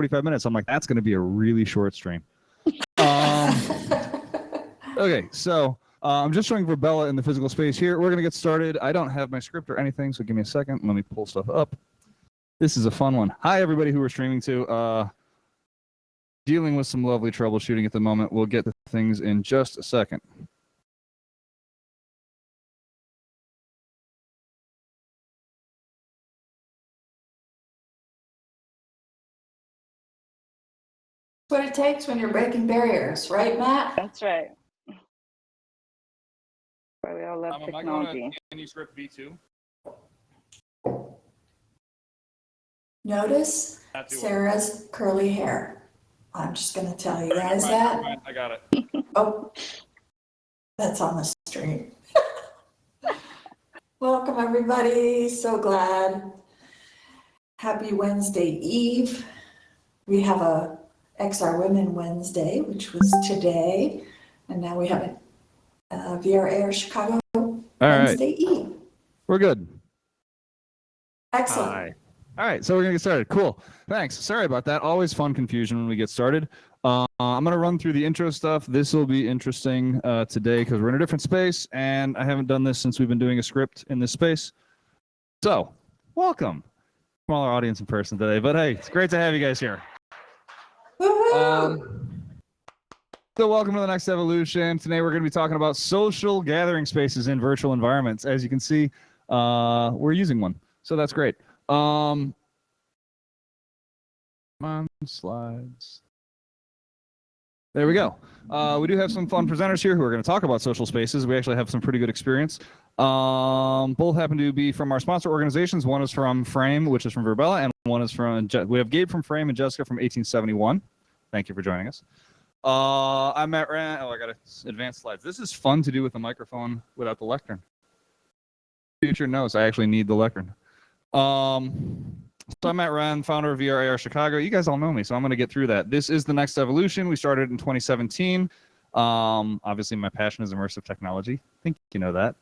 45 minutes. I'm like, that's going to be a really short stream. Okay, so I'm just showing Verbella in the physical space here. We're going to get started. I don't have my script or anything, so give me a second. Let me pull stuff up. This is a fun one. Hi, everybody who we're streaming to. Dealing with some lovely troubleshooting at the moment. We'll get to things in just a second. What it takes when you're breaking barriers, right, Matt? That's right. Why we all love technology. Am I going to manuscript V2? Notice Sarah's curly hair. I'm just going to tell you guys that. I got it. Oh, that's on the stream. Welcome, everybody. So glad. Happy Wednesday Eve. We have a XR Women Wednesday, which was today, and now we have a VRAR Chicago Wednesday Eve. We're good. Excellent. Hi. All right, so we're going to get started. Cool. Thanks. Sorry about that. Always fun confusion when we get started. I'm going to run through the intro stuff. This will be interesting today because we're in a different space, and I haven't done this since we've been doing a script in this space. So, welcome. Smaller audience in person today, but hey, it's great to have you guys here. Woohoo! So welcome to the next evolution. Today we're going to be talking about social gathering spaces in virtual environments. As you can see, we're using one, so that's great. Come on, slides. There we go. We do have some fun presenters here who are going to talk about social spaces. We actually have some pretty good experience. Both happen to be from our sponsor organizations. One is from Frame, which is from Verbella, and one is from, we have Gabe from Frame and Jessica from 1871. Thank you for joining us. I'm Matt Rand. Oh, I got advanced slides. This is fun to do with a microphone without the lectern. Future knows I actually need the lectern. So I'm Matt Rand, founder of VRAR Chicago. You guys all know me, so I'm going to get through that. This is the next evolution. We started in 2017. Obviously, my passion is immersive technology. I think you know that.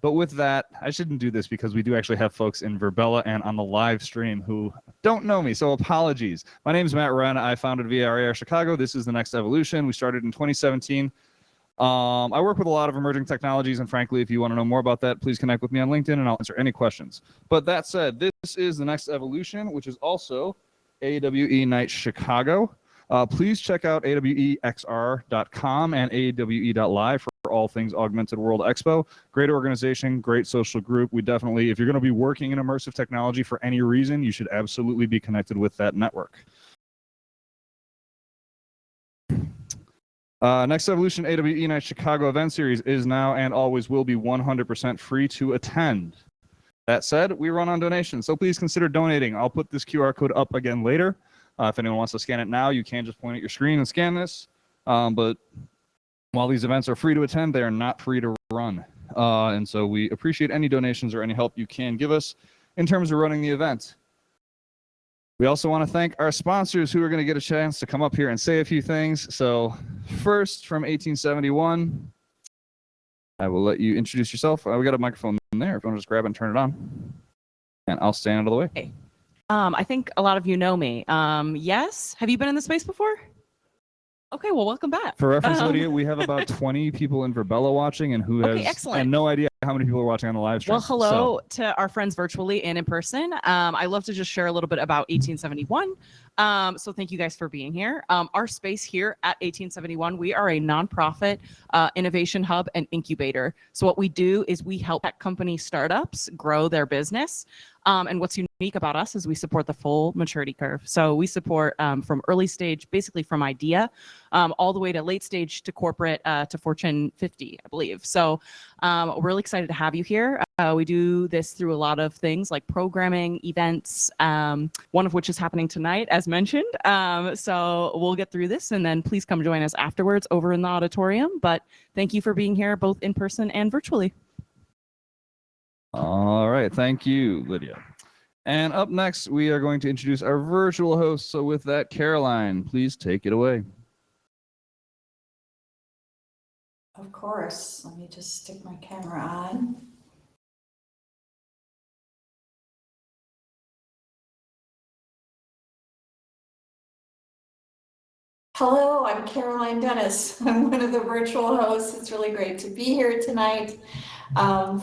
But with that, I shouldn't do this because we do actually have folks in Verbella and on the live stream who don't know me, so apologies. My name is Matt Wren. I founded VRAR Chicago. This is the next evolution. We started in 2017. I work with a lot of emerging technologies, and frankly, if you want to know more about that, please connect with me on LinkedIn, and I'll answer any questions. But that said, this is the next evolution, which is also AWE Nite Chicago. Please check out awexr.com and awe.live for all things Augmented World Expo. Great organization, great social group. We definitely, if you're going to be working in immersive technology for any reason, you should absolutely be connected with that network. Next Evolution AWE Nite Chicago event series is now and always will be 100% free to attend. That said, we run on donations, so please consider donating. I'll put this QR code up again later. If anyone wants to scan it now, you can just point at your screen and scan this. But while these events are free to attend, they are not free to run. And so we appreciate any donations or any help you can give us in terms of running the event. We also want to thank our sponsors who are going to get a chance to come up here and say a few things. So first, from 1871, I will let you introduce yourself. We got a microphone in there. If you want to just grab it and turn it on. And I'll stand out of the way. Hey. I think a lot of you know me. Yes? Have you been in the space before? Okay, well, welcome back. For reference, Lydia, we have about 20 people in Verbella watching and who has and no idea how many people are watching on the live stream. Well, hello to our friends virtually and in person. I love to just share a little bit about 1871. So thank you guys for being here. Our space here at 1871, we are a nonprofit innovation hub and incubator. So what we do is we help tech company startups grow their business. And what's unique about us is we support the full maturity curve. So we support from early stage, basically from idea, all the way to late stage to corporate to Fortune 50, I believe. So we're really excited to have you here. We do this through a lot of things like programming, events, one of which is happening tonight, as mentioned. So we'll get through this and then please come join us afterwards over in the auditorium. But thank you for being here both in person and virtually. All right, thank you, Lydia. And up next, we are going to introduce our virtual host. So with that, Caroline, please take it away. Of course. Let me just stick my camera on. Hello, I'm Caroline Dennis. I'm one of the virtual hosts. It's really great to be here tonight.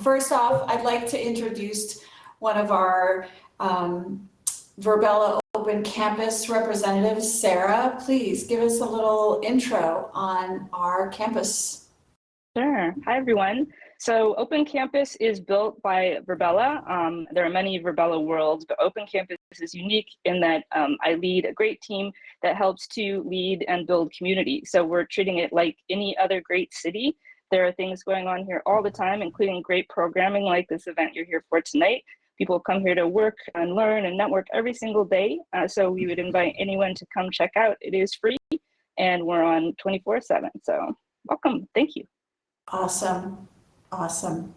First off, I'd like to introduce one of our Verbella Open Campus representatives, Sarah. Please give us a little intro on our campus. Sure. Hi, everyone. So Open Campus is built by Verbella. There are many Verbella worlds, but Open Campus is unique in that I lead a great team that helps to lead and build community. So we're treating it like any other great city. There are things going on here all the time, including great programming like this event you're here for tonight. People come here to work and learn and network every single day. So we would invite anyone to come check out. It is free and we're on 24/7. So welcome. Thank you. Awesome. Awesome.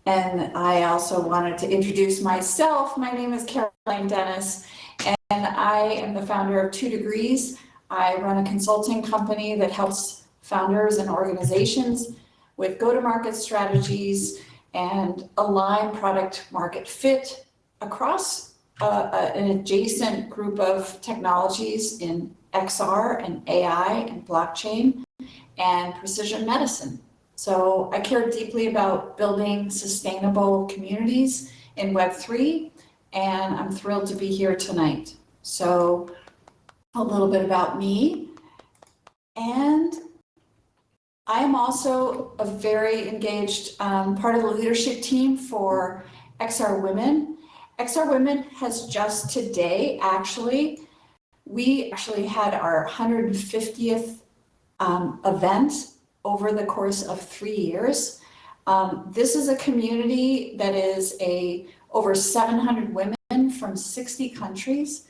And I also wanted to introduce myself. My name is Caroline Dennis, and I am the founder of 2 Degrees. I run a consulting company that helps founders and organizations with go-to-market strategies and align product market fit across an adjacent group of technologies in XR and AI and blockchain and precision medicine. So I care deeply about building sustainable communities in Web3, and I'm thrilled to be here tonight. So a little bit about me. And I am also a very engaged part of the leadership team for XR Women. XR Women has just today, we actually had our 150th event over the course of 3 years. This is a community that is over 700 women from 60 countries.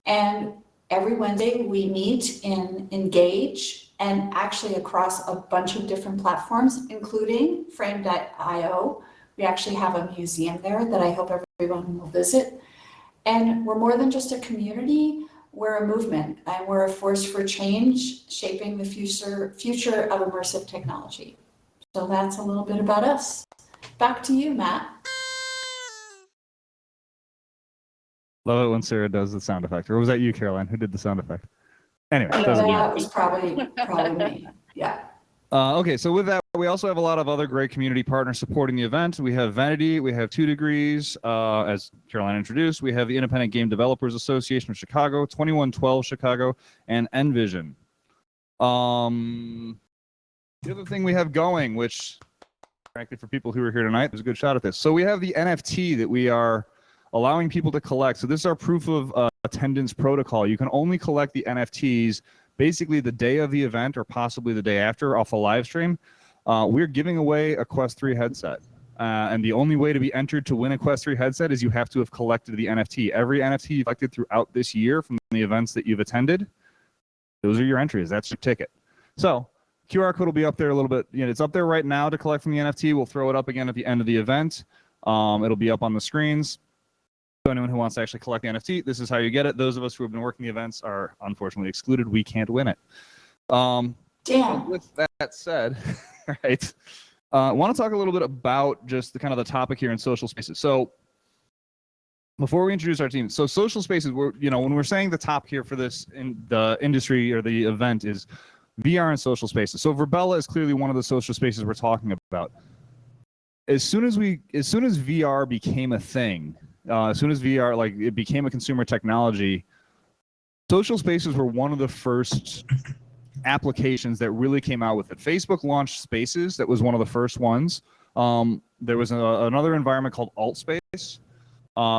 And every Wednesday we meet in Engage and actually across a bunch of different platforms, including frame.io. We actually have a museum there that I hope everyone will visit. And we're more than just a community. We're a movement, and we're a force for change, shaping the future of immersive technology. So that's a little bit about us. Back to you, Matt. Love it when Sarah does the sound effect. Or was that you, Caroline, who did the sound effect? Anyway, doesn't matter. That was probably me. Yeah. Okay, so with that, we also have a lot of other great community partners supporting the event. We have Vanity, we have 2 Degrees, as Caroline introduced. We have the Independent Game Developers Association of Chicago, 2112 Chicago, and Envision. The other thing we have going, which, frankly, for people who are here tonight, there's a good shot at this. So we have the NFT that we are allowing people to collect. So this is our proof of attendance protocol. You can only collect the NFTs basically the day of the event or possibly the day after off a live stream. We're giving away a Quest 3 headset. And the only way to be entered to win a Quest 3 headset is you have to have collected the NFT. Every NFT you've collected throughout this year from the events that you've attended, those are your entries. That's your ticket. So QR code will be up there a little bit. You know, it's up there right now to collect from the NFT. We'll throw it up again at the end of the event. It'll be up on the screens. So anyone who wants to actually collect the NFT, this is how you get it. Those of us who have been working the events are unfortunately excluded. We can't win it. Damn. With that said, right, I want to talk a little bit about just the kind of the topic here in social spaces. So before we introduce our team, so social spaces, when we're saying the top here for this in the industry or the event is VR and social spaces. So Verbella is clearly one of the social spaces we're talking about. As soon as VR became a thing, as soon as VR, it became a consumer technology, social spaces were one of the first applications that really came out with it. Facebook launched Spaces. That was one of the first ones. There was another environment called AltSpace.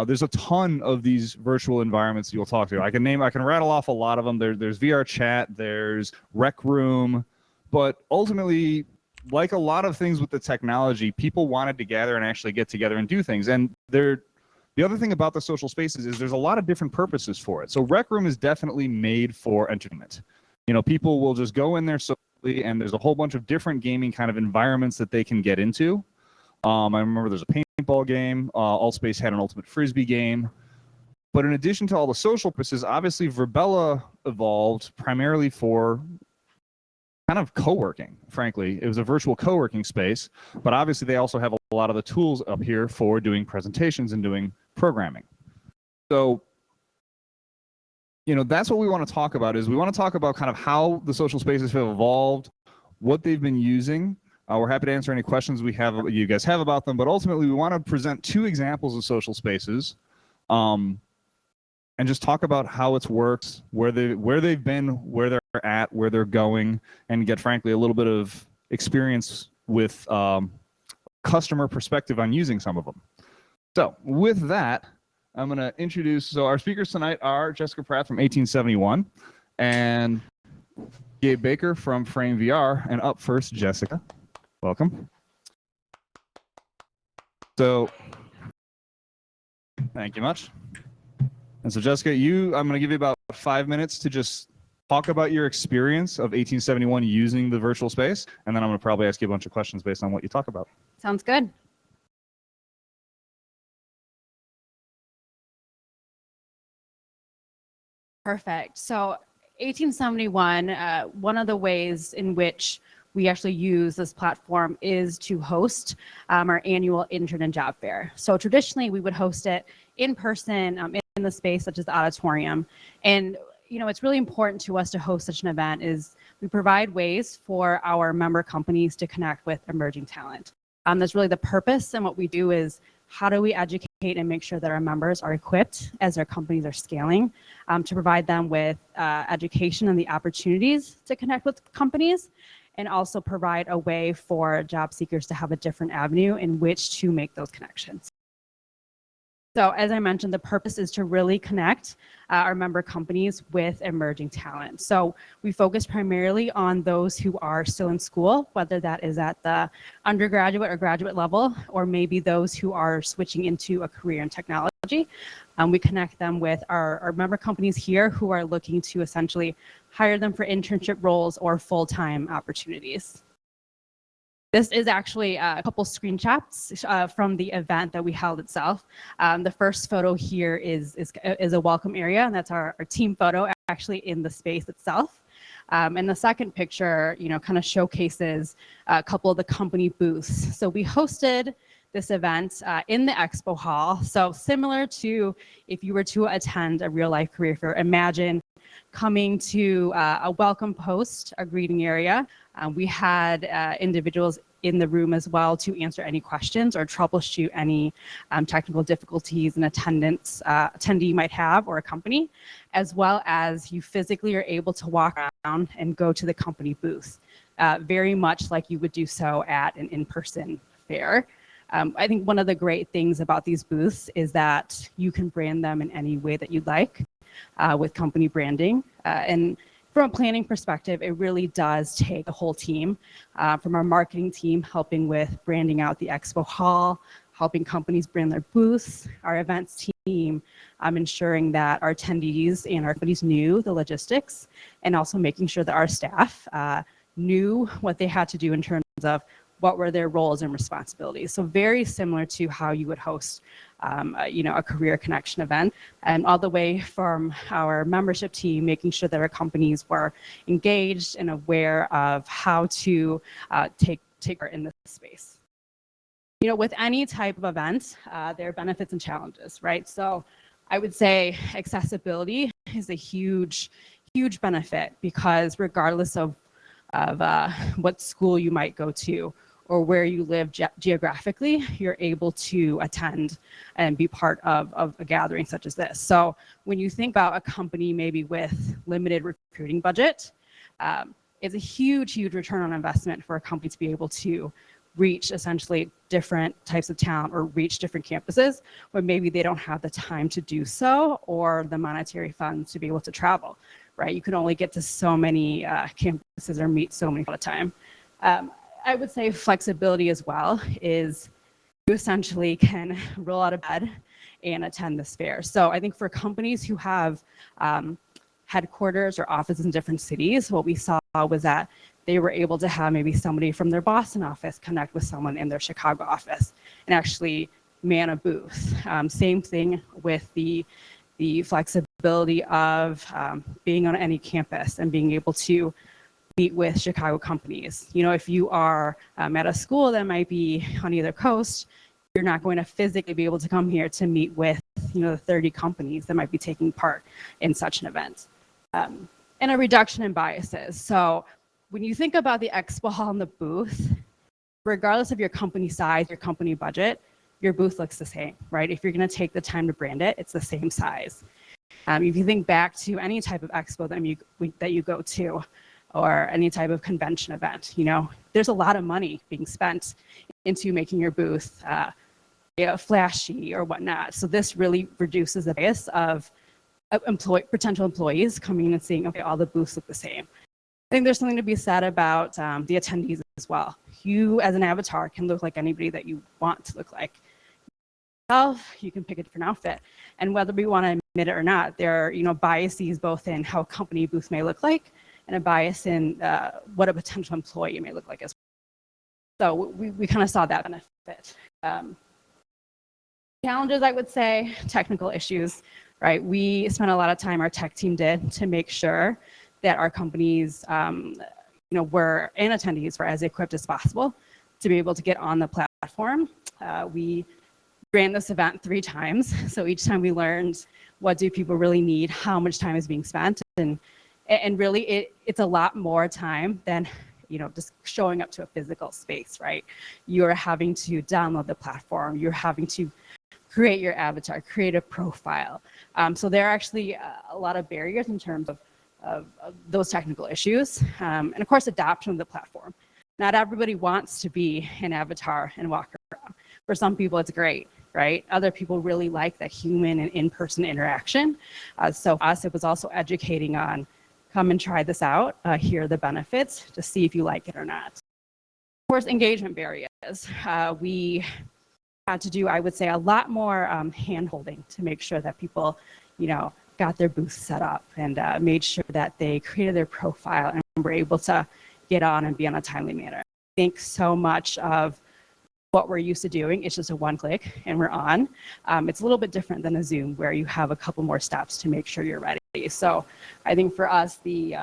There's a ton of these virtual environments you'll talk to. I can rattle off a lot of them. There's VR Chat, there's Rec Room, but ultimately, like a lot of things with the technology, people wanted to gather and actually get together and do things. And the other thing about the social spaces is there's a lot of different purposes for it. So Rec Room is definitely made for entertainment. People will just go in there socially, and there's a whole bunch of different gaming kind of environments that they can get into. I remember there's a paintball game. AltSpace had an ultimate frisbee game. But in addition to all the social purposes, obviously Verbella evolved primarily for kind of co-working, frankly. It was a virtual co-working space, but obviously they also have a lot of the tools up here for doing presentations and doing programming. So that's what we want to talk about. Is we want to talk about kind of how the social spaces have evolved, what they've been using. We're happy to answer any questions you guys have about them, but ultimately we want to present 2 examples of social spaces, and just talk about how it's worked, where they've been, where they're at, where they're going, and get frankly a little bit of experience with customer perspective on using some of them. So with that, I'm going to introduce, so our speakers tonight are Jessica Pratt from 1871 and Gabe Baker from Frame VR. And up first, Jessica. Welcome. So, thank you much. And so Jessica, I'm going to give you about 5 minutes to just talk about your experience of 1871 using the virtual space. And then I'm going to probably ask you a bunch of questions based on what you talk about. Sounds good. Perfect. So 1871, one of the ways in which we actually use this platform is to host our annual intern and job fair. So traditionally we would host it in person in the space such as the auditorium. And it's really important to us to host such an event is we provide ways for our member companies to connect with emerging talent. That's really the purpose, and what we do is how do we educate and make sure that our members are equipped as their companies are scaling to provide them with education and the opportunities to connect with companies, and also provide a way for job seekers to have a different avenue in which to make those connections. So as I mentioned, the purpose is to really connect our member companies with emerging talent. So we focus primarily on those who are still in school, whether that is at the undergraduate or graduate level, or maybe those who are switching into a career in technology. We connect them with our member companies here who are looking to essentially hire them for internship roles or full-time opportunities. This is actually a couple screenshots from the event that we held itself. The first photo here is a welcome area, and that's our team photo actually in the space itself. And the second picture, kind of showcases a couple of the company booths. So we hosted this event in the expo hall. So similar to if you were to attend a real life career fair, imagine coming to a welcome post, a greeting area. We had individuals in the room as well to answer any questions or troubleshoot any technical difficulties an attendee might have, or a company, as well as you physically are able to walk around and go to the company booth, very much like you would do so at an in-person fair. I think one of the great things about these booths is that you can brand them in any way that you'd like with company branding. And from a planning perspective, it really does take a whole team, from our marketing team helping with branding out the expo hall, helping companies brand their booths, our events team ensuring that our attendees and our companies knew the logistics, and also making sure that our staff knew what they had to do in terms of what were their roles and responsibilities. So very similar to how you would host a career connection event, and all the way from our membership team, making sure that our companies were engaged and aware of how to take part in this space. With any type of event, there are benefits and challenges, right? So I would say accessibility is a huge benefit, because regardless of what school you might go to or where you live geographically, you're able to attend and be part of a gathering such as this. So when you think about a company maybe with limited recruiting budget, it's a huge return on investment for a company to be able to reach essentially different types of talent or reach different campuses when maybe they don't have the time to do so or the monetary funds to be able to travel, right? You can only get to so many campuses or meet so many at a time. I would say flexibility as well is you essentially can roll out of bed and attend this fair. So I think for companies who have headquarters or offices in different cities, what we saw was that they were able to have maybe somebody from their Boston office connect with someone in their Chicago office and actually man a booth. Same thing with the flexibility of being on any campus and being able to meet with Chicago companies. If you are at a school that might be on either coast, you're not going to physically be able to come here to meet with the 30 companies that might be taking part in such an event. And a reduction in biases. So when you think about the expo hall and the booth, regardless of your company size, your company budget, your booth looks the same, right? If you're going to take the time to brand it, it's the same size. If you think back to any type of expo that you go to, or any type of convention event, there's a lot of money being spent into making your booth flashy or whatnot. So this really reduces the bias of potential employees coming in and seeing, okay, all the booths look the same. I think there's something to be said about the attendees as well. You, as an avatar, can look like anybody that you want to look like. You can pick a different outfit, and whether we want to admit it or not, there are biases both in how a company booth may look like, and a bias in what a potential employee may look like as well. So we kind of saw that benefit. Challenges, I would say, technical issues, right? We spent a lot of time, our tech team did, to make sure that our companies were, and attendees were as equipped as possible to be able to get on the platform. We ran this event 3 times. So each time we learned, what do people really need? How much time is being spent? And really it's a lot more time than, just showing up to a physical space, right? You're having to download the platform. You're having to create your avatar, create a profile. So there are actually a lot of barriers in terms of those technical issues. And of course, adoption of the platform. Not everybody wants to be an avatar and walk around. For some people, it's great, right? Other people really like that human and in-person interaction. So for us, it was also educating on, come and try this out. Here are the benefits to see if you like it or not. Of course, engagement barriers. We had to do, I would say, a lot more hand-holding to make sure that people, got their booth set up and made sure that they created their profile and were able to get on and be on a timely manner. I think so much of what we're used to doing, it's just a one click and we're on. It's a little bit different than a Zoom where you have a couple more steps to make sure you're ready. So I think for us, the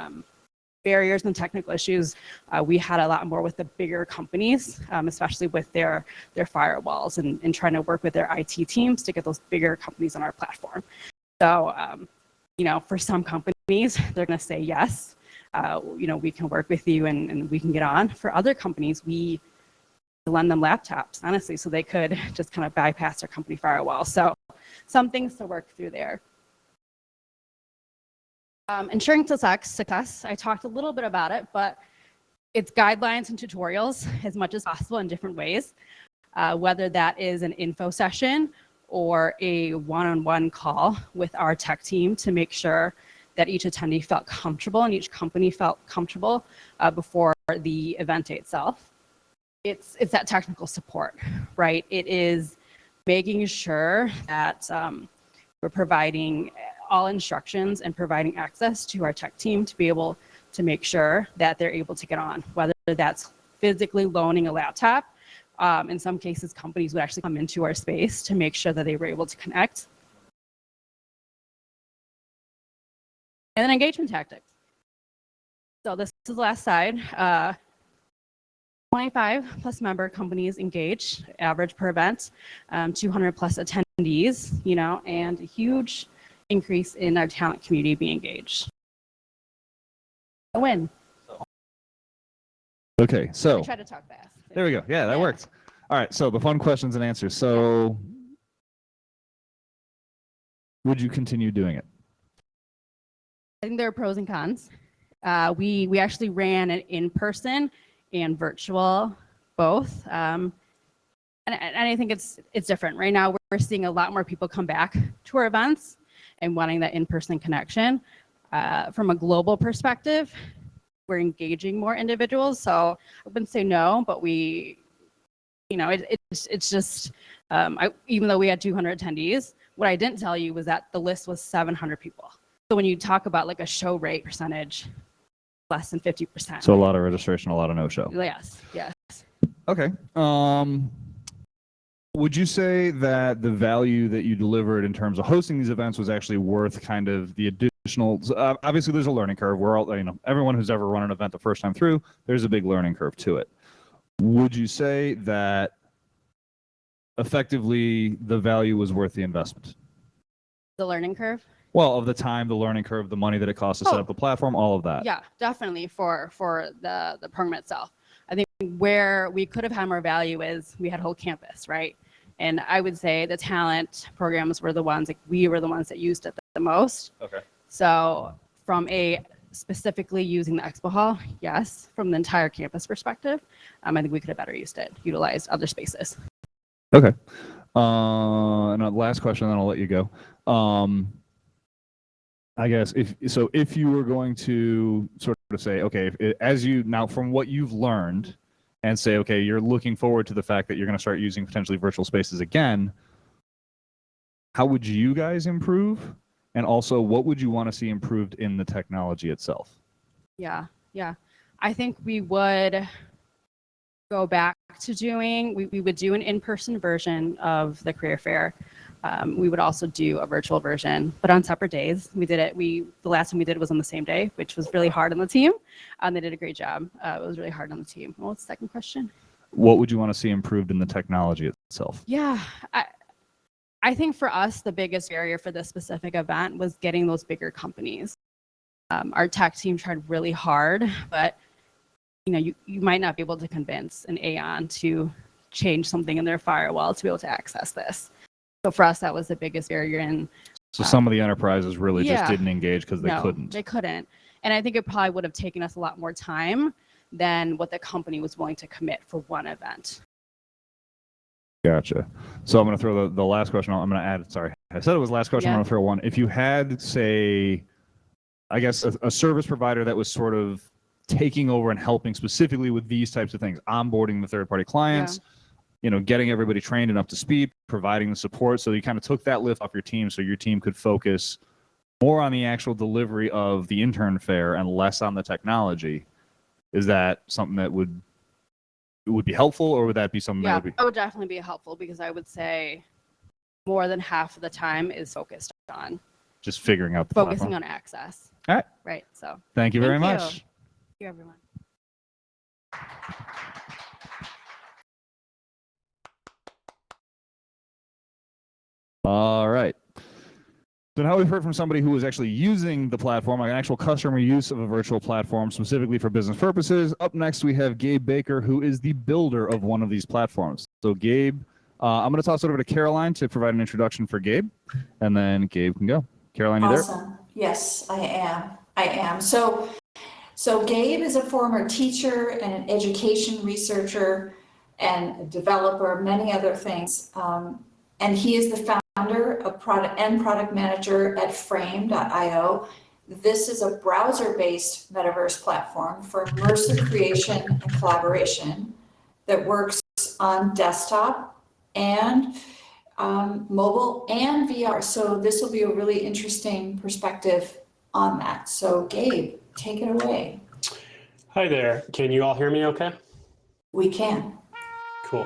barriers and technical issues, we had a lot more with the bigger companies, especially with their firewalls and trying to work with their IT teams to get those bigger companies on our platform. So, for some companies, they're going to say yes, we can work with you and we can get on. For other companies, we lend them laptops, honestly, so they could just kind of bypass their company firewall. So some things to work through there. Ensuring success, I talked a little bit about it, but it's guidelines and tutorials as much as possible in different ways, whether that is an info session or a one-on-one call with our tech team to make sure that each attendee felt comfortable and each company felt comfortable before the event day itself. It's that technical support, right? It is making sure that we're providing all instructions and providing access to our tech team to be able to make sure that they're able to get on, whether that's physically loaning a laptop. In some cases, companies would actually come into our space to make sure that they were able to connect. And then engagement tactics. So this is the last side. 25 plus member companies engaged, average per event, 200 plus attendees, and a huge increase in our talent community being engaged. A win. Okay, so I try to talk fast. there we go. Yeah, that works. All right, so the fun questions and answers. So would you continue doing it? I think there are pros and cons. We actually ran an in-person and virtual both. And I think it's different. Right now, we're seeing a lot more people come back to our events and wanting that in-person connection. From a global perspective, we're engaging more individuals. So I wouldn't say no, but it's just, even though we had 200 attendees, what I didn't tell you was that the list was 700 people. So when you talk about like a show rate percentage, less than 50%. So a lot of registration, a lot of no-show. Yes. Okay. Would you say that the value that you delivered in terms of hosting these events was actually worth kind of the additional? Obviously, there's a learning curve. We're all, everyone who's ever run an event the first time through, there's a big learning curve to it. Would you say that effectively the value was worth the investment? the learning curve. Well, of the time, the learning curve, the money that it costs to set Oh. up the platform, all of that. Yeah, definitely for the program itself. I think where we could have had more value is we had a whole campus, right? And I would say the talent programs were the ones, like we were the ones that used it the most. Okay. So from a specifically using the expo hall, yes. From the entire campus perspective, I think we could have better utilized other spaces. Okay. And last question, then I'll let you go. I guess if you were going to sort of say, okay, as you now from what you've learned, and say, okay, you're looking forward to the fact that you're going to start using potentially virtual spaces again, how would you guys improve? And also, what would you want to see improved in the technology itself? Yeah. I think we would go back to we would do an in-person version of the career fair. We would also do a virtual version, but on separate days. We did it. The last time we did it was on the same day, which was really hard on the team. They did a great job. It was really hard on the team. What was the second question? What would you want to see improved in the technology itself? Yeah, I think for us, the biggest barrier for this specific event was getting those bigger companies. Our tech team tried really hard, but you might not be able to convince an Aon to change something in their firewall to be able to access this. So for us, that was the biggest barrier. So some of the enterprises really just yeah. didn't engage because they couldn't. They couldn't. And I think it probably would have taken us a lot more time than what the company was willing to commit for one event. Gotcha. So I'm going to throw the last question. I'm going to add, sorry, I said it was last question. Yeah. I'm going to throw one. If you had, say, I guess a service provider that was sort of taking over and helping specifically with these types of things, onboarding the third-party clients, getting everybody trained and up to speed, providing the support. So you kind of took that lift off your team so your team could focus more on the actual delivery of the intern fair and less on the technology. Is that something that would be helpful, or would that be something that would be? It would definitely be helpful, because I would say more than half of the time is focused on just figuring out the focusing platform. on access. All right. Right. So Thank you very Thank much. Thank you, everyone. All right. So now we've heard from somebody who was actually using the platform, like an actual customer use of a virtual platform specifically for business purposes. Up next, we have Gabe Baker, who is the builder of one of these platforms. So Gabe, I'm going to toss it over to Caroline to provide an introduction for Gabe, and then Gabe can go. Caroline, you there? Awesome. Yes, I am. So Gabe is a former teacher and an education researcher and a developer, many other things. And he is the founder of product manager at frame.io. This is a browser-based metaverse platform for immersive creation and collaboration that works on desktop and mobile and VR. So this will be a really interesting perspective on that. So Gabe, take it away. Hi there. Can you all hear me okay? We can. Cool.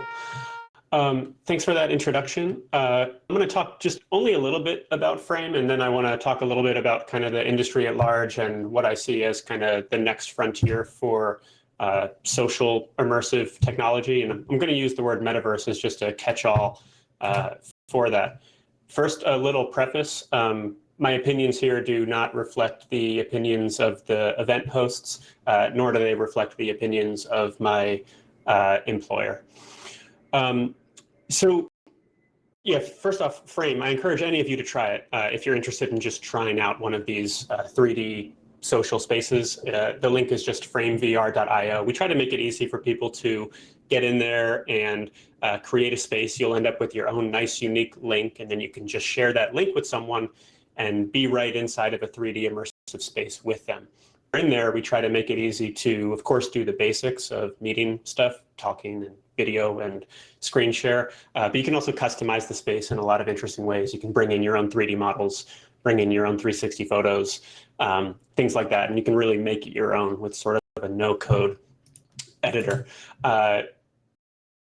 Thanks for that introduction. I'm going to talk just only a little bit about Frame, and then I want to talk a little bit about kind of the industry at large and what I see as kind of the next frontier for social immersive technology. And I'm going to use the word metaverse as just a catch-all for that. First, a little preface. My opinions here do not reflect the opinions of the event hosts, nor do they reflect the opinions of my employer. So yeah, first off, Frame, I encourage any of you to try it if you're interested in just trying out one of these 3D social spaces. The link is just framevr.io. We try to make it easy for people to get in there and create a space. You'll end up with your own nice, unique link, and then you can just share that link with someone and be right inside of a 3D immersive space with them. In there, we try to make it easy to, of course, do the basics of meeting stuff, talking and video and screen share, but you can also customize the space in a lot of interesting ways. You can bring in your own 3D models, bring in your own 360 photos, things like that, and you can really make it your own with sort of a no-code editor.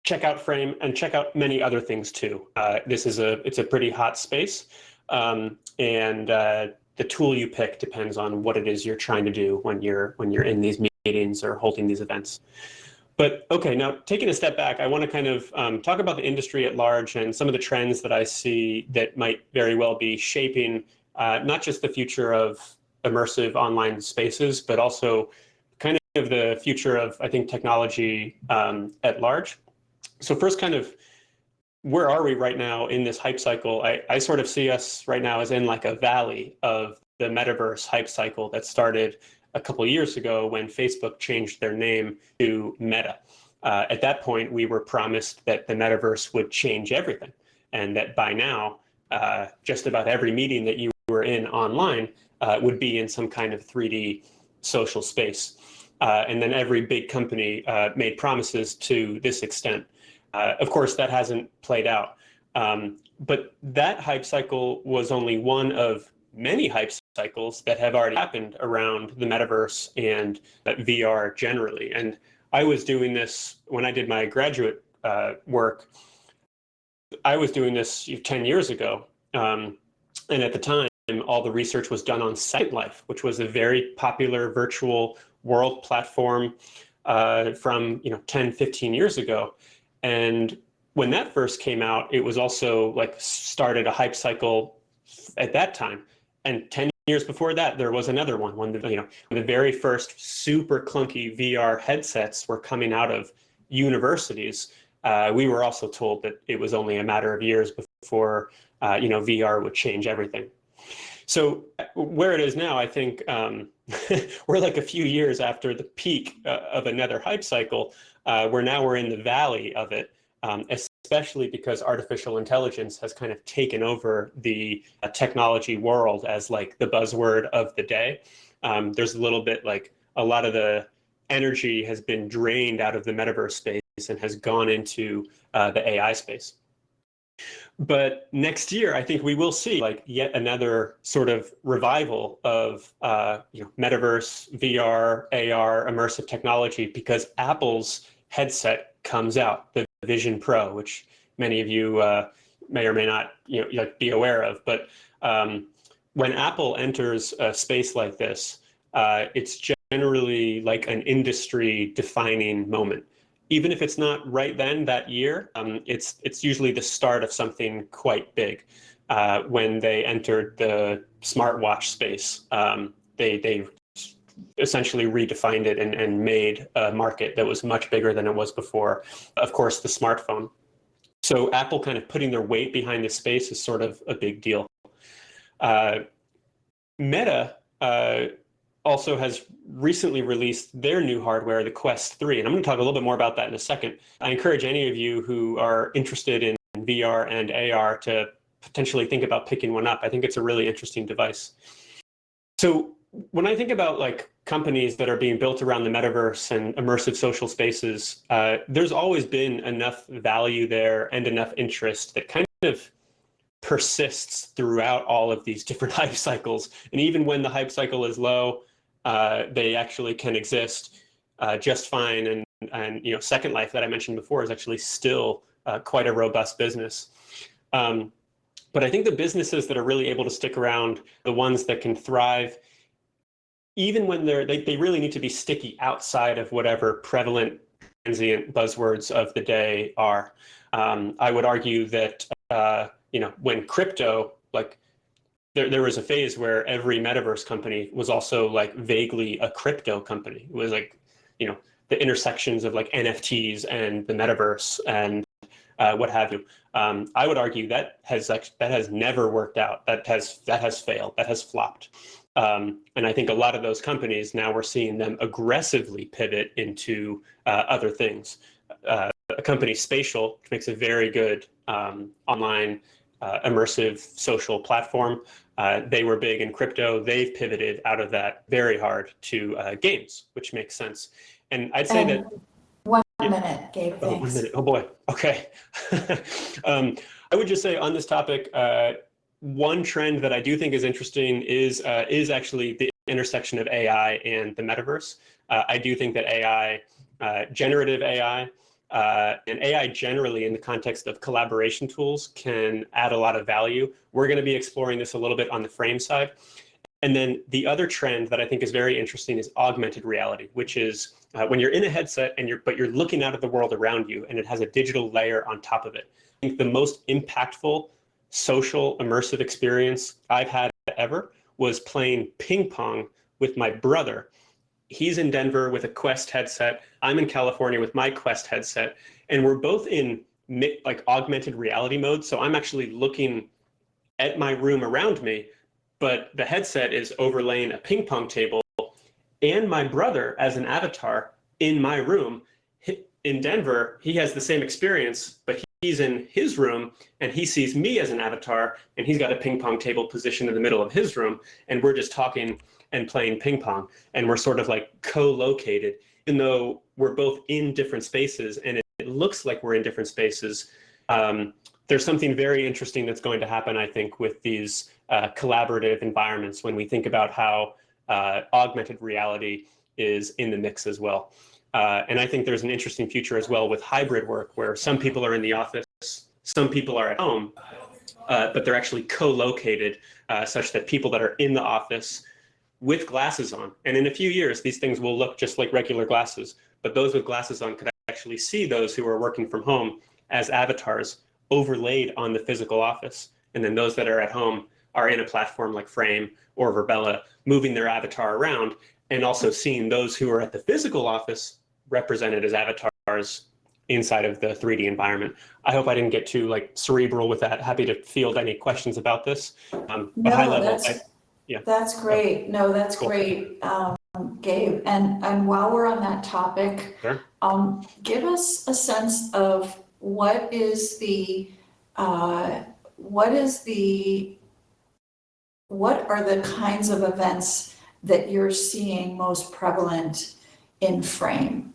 Check out Frame and check out many other things too. It's a pretty hot space, and the tool you pick depends on what it is you're trying to do when you're in these meetings or holding these events. But okay, now taking a step back, I want to kind of talk about the industry at large and some of the trends that I see that might very well be shaping not just the future of immersive online spaces, but also kind of the future of, I think, technology at large. So first, kind of, where are we right now in this hype cycle? I sort of see us right now as in like a valley of the metaverse hype cycle that started a couple of years ago when Facebook changed their name to Meta. At that point, we were promised that the metaverse would change everything, and that by now, just about every meeting that you were in online would be in some kind of 3D social space. And then every big company made promises to this extent. Of course, that hasn't played out. But that hype cycle was only one of many hype cycles that have already happened around the metaverse and VR generally. And I was doing this when I did my graduate work. I was doing this 10 years ago. And at the time, all the research was done on Second Life, which was a very popular virtual world platform from 10, 15 years ago. And when that first came out, it was also like started a hype cycle at that time. And 10 years before that, there was another one when the very first super clunky VR headsets were coming out of universities. We were also told that it was only a matter of years before VR would change everything. So where it is now, I think we're like a few years after the peak of another hype cycle. We're in the valley of it, especially because artificial intelligence has kind of taken over the technology world as like the buzzword of the day. There's a little bit like a lot of the energy has been drained out of the metaverse space and has gone into the AI space. But next year, I think we will see like yet another sort of revival of metaverse, VR, AR, immersive technology, because Apple's headset comes out, the Vision Pro, which many of you may or may not be aware of. But when Apple enters a space like this, it's generally like an industry-defining moment. Even if it's not right then that year, it's usually the start of something quite big. When they entered the smartwatch space, they essentially redefined it and made a market that was much bigger than it was before. Of course, the smartphone. So Apple kind of putting their weight behind this space is sort of a big deal. Meta also has recently released their new hardware, the Quest 3, and I'm going to talk a little bit more about that in a second. I encourage any of you who are interested in VR and AR to potentially think about picking one up. I think it's a really interesting device. So when I think about like companies that are being built around the metaverse and immersive social spaces, there's always been enough value there and enough interest that kind of persists throughout all of these different hype cycles. And even when the hype cycle is low, they actually can exist just fine. And Second Life that I mentioned before is actually still quite a robust business. But I think the businesses that are really able to stick around, the ones that can thrive, even when they really need to be sticky outside of whatever prevalent transient buzzwords of the day are. I would argue that when crypto, like there was a phase where every metaverse company was also like vaguely a crypto company. It was like the intersections of like NFTs and the metaverse and what have you. I would argue that has never worked out. That has failed. That has flopped. And I think a lot of those companies now we're seeing them aggressively pivot into other things. A company, Spatial, which makes a very good online immersive social platform. They were big in crypto. They've pivoted out of that very hard to games, which makes sense. And I'd say that 1 minute, Gabe, Oh, thanks. 1 minute. Oh boy. Okay. I would just say on this topic, one trend that I do think is interesting is actually the intersection of AI and the metaverse. I do think that AI, generative AI, and AI generally in the context of collaboration tools can add a lot of value. We're going to be exploring this a little bit on the Frame side. And then the other trend that I think is very interesting is augmented reality, which is when you're in a headset and you're looking out at the world around you, and it has a digital layer on top of it. I think the most impactful social immersive experience I've had ever was playing ping pong with my brother. He's in Denver with a Quest headset. I'm in California with my Quest headset, and we're both in like augmented reality mode. So I'm actually looking at my room around me, but the headset is overlaying a ping pong table and my brother as an avatar in my room. In Denver, he has the same experience, but he's in his room and he sees me as an avatar, and he's got a ping pong table positioned in the middle of his room, and we're just talking and playing ping pong, and we're sort of like co-located, even though we're both in different spaces and it looks like we're in different spaces. There's something very interesting that's going to happen, I think, with these collaborative environments when we think about how augmented reality is in the mix as well. And I think there's an interesting future as well with hybrid work, where some people are in the office, some people are at home, but they're actually co-located such that people that are in the office with glasses on, and in a few years, these things will look just like regular glasses, but those with glasses on could actually see those who are working from home as avatars overlaid on the physical office. And then those that are at home are in a platform like Frame or Verbella, moving their avatar around, and also seeing those who are at the physical office represented as avatars inside of the 3D environment. I hope I didn't get too like cerebral with that. Happy to field any questions about this. No, high level, that's great. No, that's Cool. great, Gabe. And while we're on that topic, Sure. Give us a sense of what are the kinds of events that you're seeing most prevalent in Frame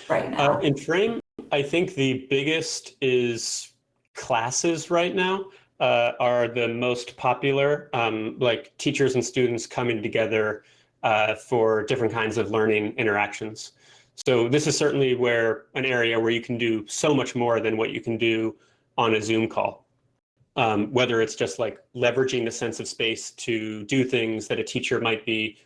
right now? In Frame, I think the biggest is classes right now are the most popular, like teachers and students coming together for different kinds of learning interactions. So this is certainly an area where you can do so much more than what you can do on a Zoom call. Whether it's just like leveraging the sense of space to do things that a teacher might be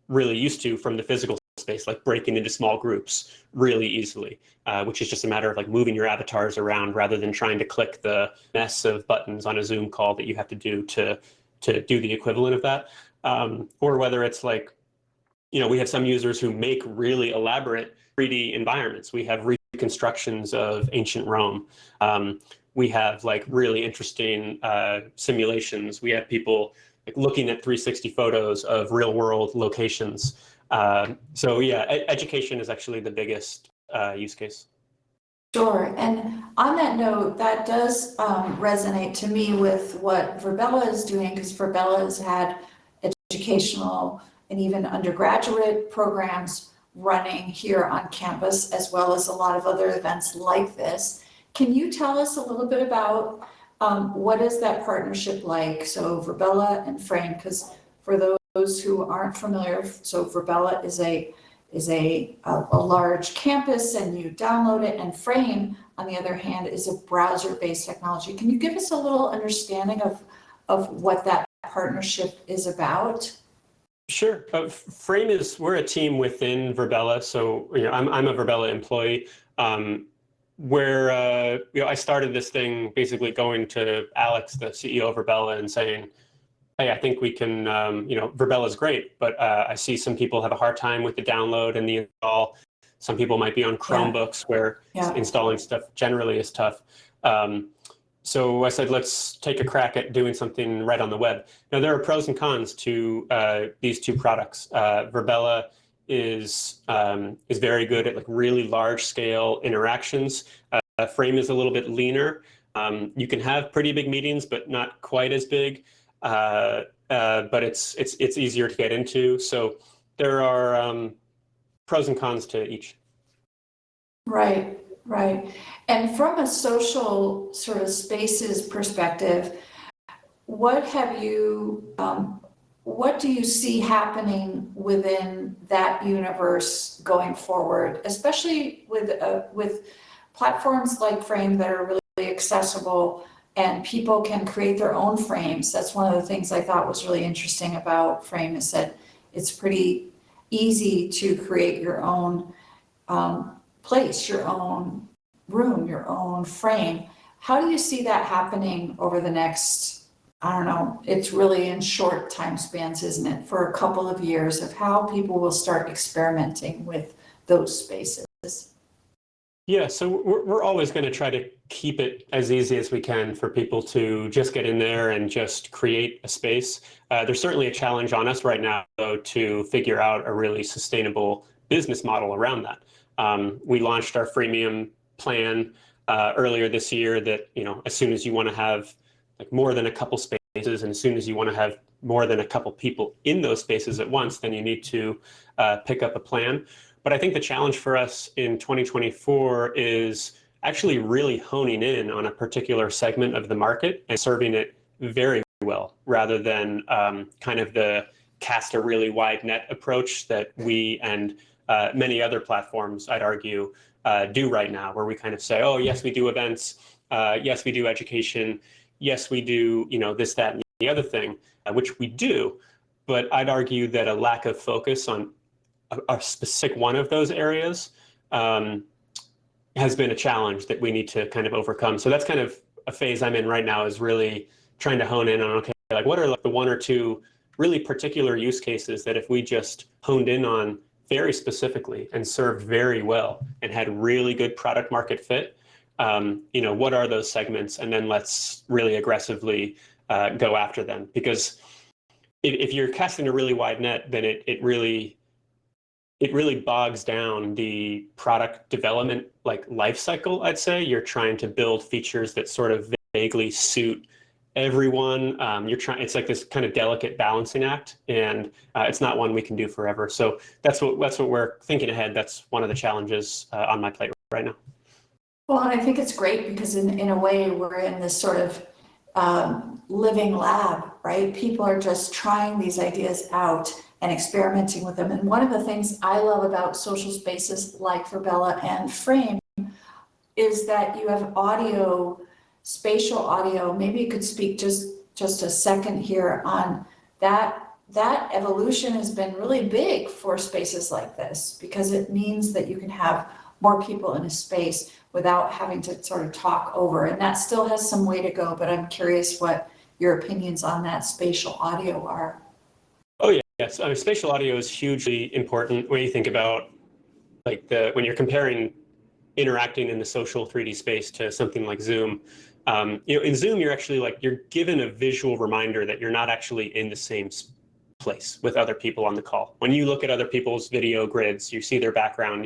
really used to from the physical space, like breaking into small groups really easily, which is just a matter of like moving your avatars around rather than trying to click the mess of buttons on a Zoom call that you have to do to do the equivalent of that. Or whether it's like, we have some users who make really elaborate 3D environments. We have reconstructions of ancient Rome. We have like really interesting simulations. We have people like looking at 360 photos of real world locations. So yeah, education is actually the biggest use case. Sure. And on that note, that does resonate to me with what Verbella is doing, because Verbella has had educational and even undergraduate programs running here on campus, as well as a lot of other events like this. Can you tell us a little bit about what is that partnership like? So Verbella and Frame, because for those who aren't familiar, so Verbella is a large campus and you download it, and Frame, on the other hand, is a browser-based technology. Can you give us a little understanding of what that partnership is about? Sure. Frame we're a team within Verbella. So I'm a Verbella employee. Where I started this thing basically going to Alex, the CEO of Verbella, and saying, hey, I think we can, Verbella is great, but I see some people have a hard time with the download and the install. Some people might be on Chromebooks where installing stuff generally is tough. So I said, let's take a crack at doing something right on the web. Now, there are pros and cons to these two products. Verbella is very good at like really large scale interactions. Frame is a little bit leaner. You can have pretty big meetings, but not quite as big. But it's easier to get into. So there are pros and cons to each. Right. And from a social sort of spaces perspective, what do you see happening within that universe going forward, especially with platforms like Frame that are really accessible and people can create their own frames. That's one of the things I thought was really interesting about Frame, is that it's pretty easy to create your own place, your own room, your own frame. How do you see that happening over the next, I don't know, it's really in short time spans, isn't it, for a couple of years, of how people will start experimenting with those spaces? Yeah, so we're always going to try to keep it as easy as we can for people to just get in there and just create a space. There's certainly a challenge on us right now, though, to figure out a really sustainable business model around that. We launched our freemium plan earlier this year that, as soon as you want to have like more than a couple spaces, and as soon as you want to have more than a couple people in those spaces at once, then you need to pick up a plan. But I think the challenge for us in 2024 is actually really honing in on a particular segment of the market and serving it very well, rather than kind of the cast a really wide net approach that we and many other platforms, I'd argue, do right now, where we kind of say, oh, yes, we do events. Yes, we do education. Yes, we do, this, that, and the other thing, which we do. But I'd argue that a lack of focus on a specific one of those areas has been a challenge that we need to kind of overcome. So that's kind of a phase I'm in right now, is really trying to hone in on, okay, like what are like the one or two really particular use cases that if we just honed in on very specifically and served very well and had really good product market fit, what are those segments? And then let's really aggressively go after them. Because if you're casting a really wide net, then it really bogs down the product development life cycle, I'd say. You're trying to build features that sort of vaguely suit everyone. It's like this kind of delicate balancing act, and it's not one we can do forever. So that's what we're thinking ahead. That's one of the challenges on my plate right now. Well, and I think it's great because in a way we're in this sort of living lab, right? People are just trying these ideas out and experimenting with them. And one of the things I love about social spaces like Verbella and Frame is that you have audio, spatial audio. Maybe you could speak just a second here on that. That evolution has been really big for spaces like this, because it means that you can have more people in a space without having to sort of talk over. And that still has some way to go, but I'm curious what your opinions on that spatial audio are. Oh, yeah. Yes, I mean, spatial audio is hugely important when you think about when you're comparing interacting in the social 3D space to something like Zoom. In Zoom, you're actually you're given a visual reminder that you're not actually in the same place with other people on the call. When you look at other people's video grids, you see their background.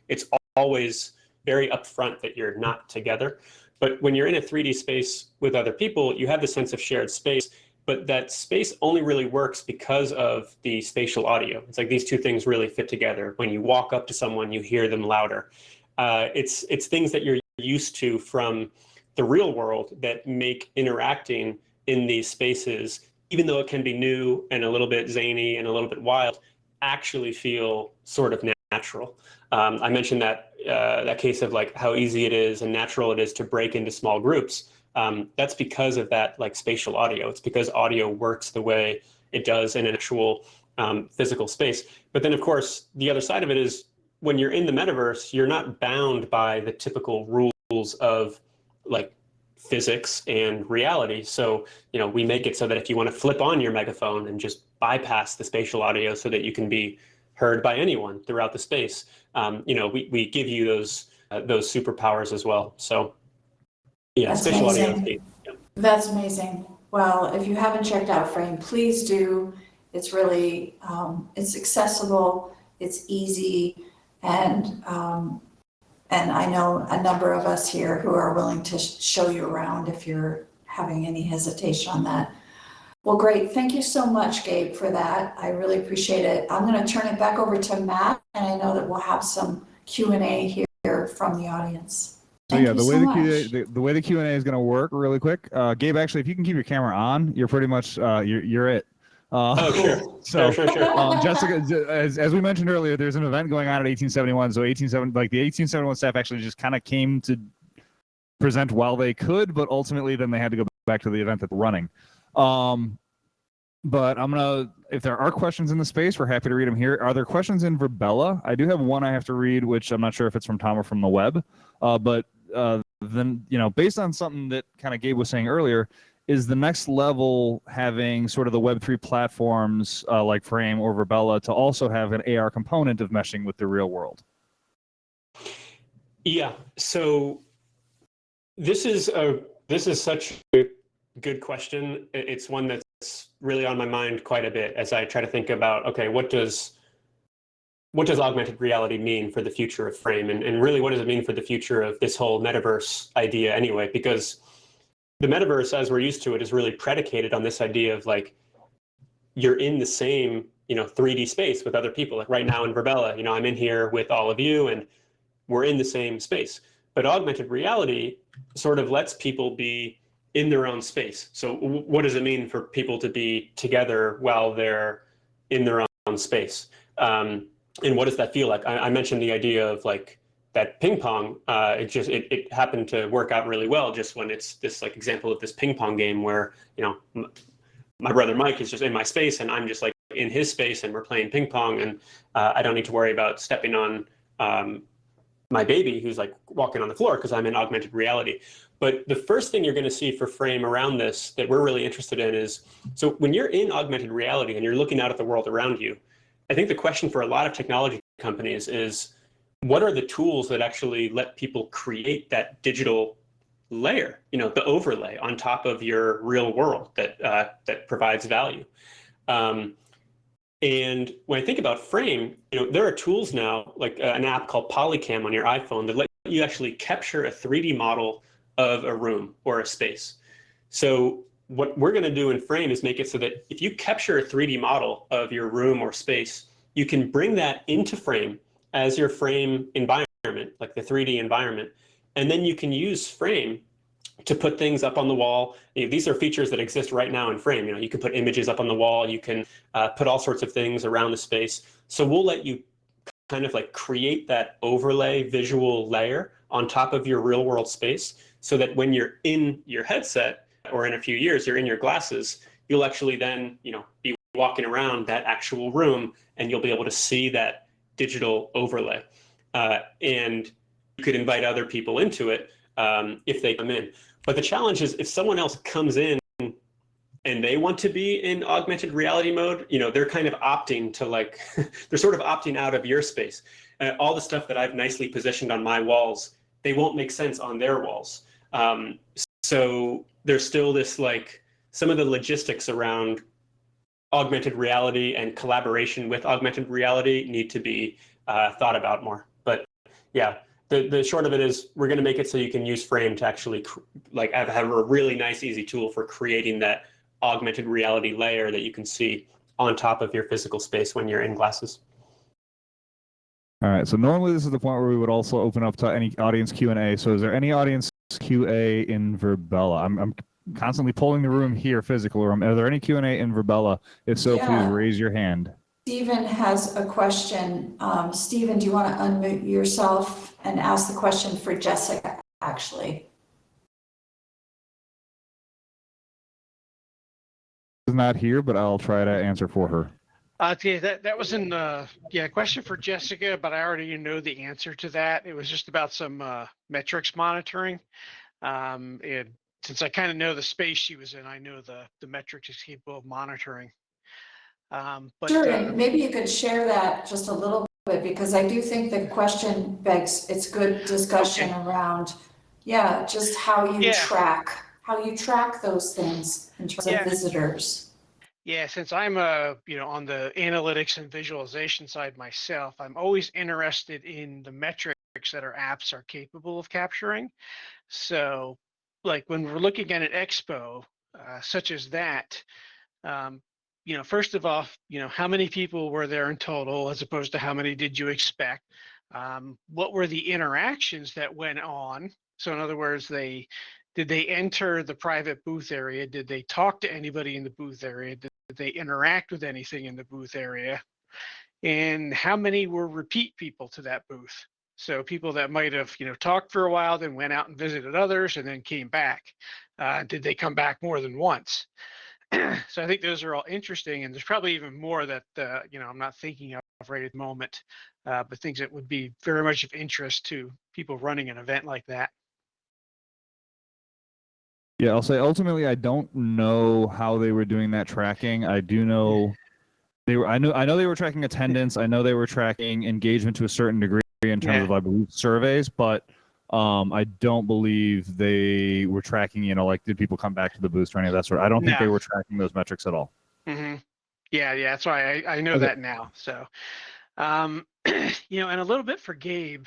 It's always very upfront that you're not together. But when you're in a 3D space with other people, you have the sense of shared space. But that space only really works because of the spatial audio. It's like these two things really fit together. When you walk up to someone, you hear them louder. It's things that you're used to from the real world that make interacting in these spaces, even though it can be new and a little bit zany and a little bit wild, actually feel sort of natural. I mentioned that case of how easy it is and natural it is to break into small groups. That's because of that spatial audio. It's because audio works the way it does in an actual physical space. But then, of course, the other side of it is when you're in the metaverse, you're not bound by the typical rules of physics and reality. So, we make it so that if you want to flip on your megaphone and just bypass the spatial audio so that you can be heard by anyone throughout the space, we give you those superpowers as well. So. Yeah, That's spatial audio. amazing. That's amazing. Well, if you haven't checked out Frame, please do. It's really, it's accessible, it's easy, and I know a number of us here who are willing to show you around if you're having any hesitation on that. Well, great. Thank you so much, Gabe, for that. I really appreciate it. I'm going to turn it back over to Matt, and I know that we'll have some Q&A here from the audience. So Thank yeah, you the so way the Q&A is going to work really quick. Gabe, actually, if you can keep your camera on, you're pretty much you're it. Oh, sure. So, sure. Jessica, as we mentioned earlier, there's an event going on at 1871. So the 1871 staff actually just kind of came to present while they could, but ultimately then they had to go back to the event that they're running. But if there are questions in the space, we're happy to read them here. Are there questions in Verbella? I do have one I have to read, which I'm not sure if it's from Tom or from the web. But then, based on something that kind of Gabe was saying earlier, is the next level having sort of the Web3 platforms like Frame or Verbella to also have an AR component of meshing with the real world? Yeah, so this is such a good question. It's one that's really on my mind quite a bit as I try to think about, okay, what does augmented reality mean for the future of Frame? And really, what does it mean for the future of this whole metaverse idea anyway? Because the metaverse, as we're used to it, is really predicated on this idea of like, you're in the same, 3D space with other people. Like right now in Verbella, I'm in here with all of you and we're in the same space. But augmented reality sort of lets people be in their own space. So what does it mean for people to be together while they're in their own space? And what does that feel like? I mentioned the idea of like that ping pong. It happened to work out really well just when it's this like example of this ping pong game where, my brother Mike is just in my space and I'm just like in his space and we're playing ping pong, and I don't need to worry about stepping on my baby who's like walking on the floor because I'm in augmented reality. But the first thing you're going to see for Frame around this that we're really interested in is, so when you're in augmented reality and you're looking out at the world around you, I think the question for a lot of technology companies is, what are the tools that actually let people create that digital layer, the overlay on top of your real world that provides value? And when I think about Frame, there are tools now, like an app called Polycam on your iPhone that let you actually capture a 3D model of a room or a space. So what we're going to do in Frame is make it so that if you capture a 3D model of your room or space, you can bring that into Frame as your Frame environment, like the 3D environment. And then you can use Frame to put things up on the wall. These are features that exist right now in Frame. You can put images up on the wall. You can put all sorts of things around the space. So we'll let you kind of like create that overlay visual layer on top of your real world space, so that when you're in your headset or in a few years, you're in your glasses, you'll actually then, be walking around that actual room and you'll be able to see that digital overlay. And you could invite other people into it if they come in. But the challenge is if someone else comes in and they want to be in augmented reality mode, they're kind of opting to like, they're sort of opting out of your space. All the stuff that I've nicely positioned on my walls, they won't make sense on their walls. So there's still this like, some of the logistics around augmented reality and collaboration with augmented reality need to be thought about more. But yeah, the short of it is we're going to make it so you can use Frame to actually like have a really nice, easy tool for creating that augmented reality layer that you can see on top of your physical space when you're in glasses. All right. So normally this is the point where we would also open up to any audience Q&A. So is there any audience Q&A in Verbella? I'm constantly polling the room here, physical room. Are there any Q&A in Verbella? If so, please raise your hand. Stephen has a question. Stephen, do you want to unmute yourself and ask the question for Jessica, actually? Is not here, but I'll try to answer for her. Okay, that was a question for Jessica, but I already know the answer to that. It was just about some metrics monitoring. And since I kind of know the space she was in, I know the metrics is capable of monitoring. But, sure, and maybe you could share that just a little bit, because I do think the question begs, it's good discussion around, just how you track those things in terms of visitors. Yeah, since I'm on the analytics and visualization side myself, I'm always interested in the metrics that our apps are capable of capturing. So like when we're looking at an expo such as that, first of all, how many people were there in total as opposed to how many did you expect? What were the interactions that went on? So in other words, did they enter the private booth area? Did they talk to anybody in the booth area? Did they interact with anything in the booth area? And how many were repeat people to that booth? So people that might have, talked for a while, then went out and visited others and then came back. Did they come back more than once? So I think those are all interesting, and there's probably even more that I'm not thinking of right at the moment, but things that would be very much of interest to people running an event like that. Yeah, I'll say ultimately I don't know how they were doing that tracking. I do know I know they were tracking attendance. I know they were tracking engagement to a certain degree in terms of, I believe, surveys, but I don't believe they were tracking, like did people come back to the booth or any of that sort. I don't think they were tracking those metrics at all. Mm-hmm. Yeah, that's why I know that now. So, and a little bit for Gabe.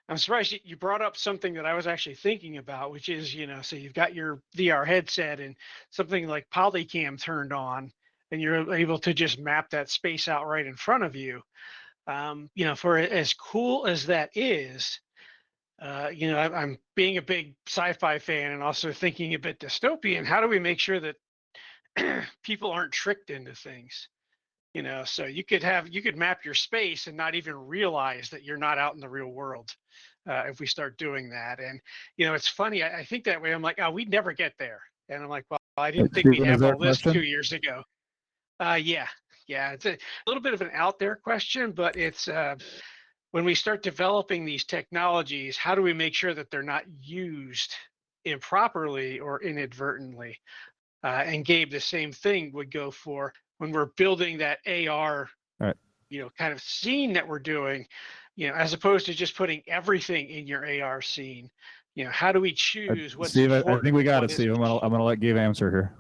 I'm surprised you brought up something that I was actually thinking about, which is, so you've got your VR headset and something like Polycam turned on, and you're able to just map that space out right in front of you. For as cool as that is, I'm being a big sci-fi fan and also thinking a bit dystopian. How do we make sure that people aren't tricked into things? So you could map your space and not even realize that you're not out in the real world if we start doing that. And it's funny. I think that way. I'm like, oh, we'd never get there. And I'm like, well, I didn't think we'd Stephen, is have there all a this question? 2 years ago. Yeah. It's a little bit of an out there question, but it's when we start developing these technologies, how do we make sure that they're not used improperly or inadvertently? And Gabe, the same thing would go for when we're building that AR, Right. Kind of scene that we're doing, as opposed to just putting everything in your AR scene. How do we choose what's Steve, important? I think we got it, what Steve. I'm isn't? gonna let Gabe answer here.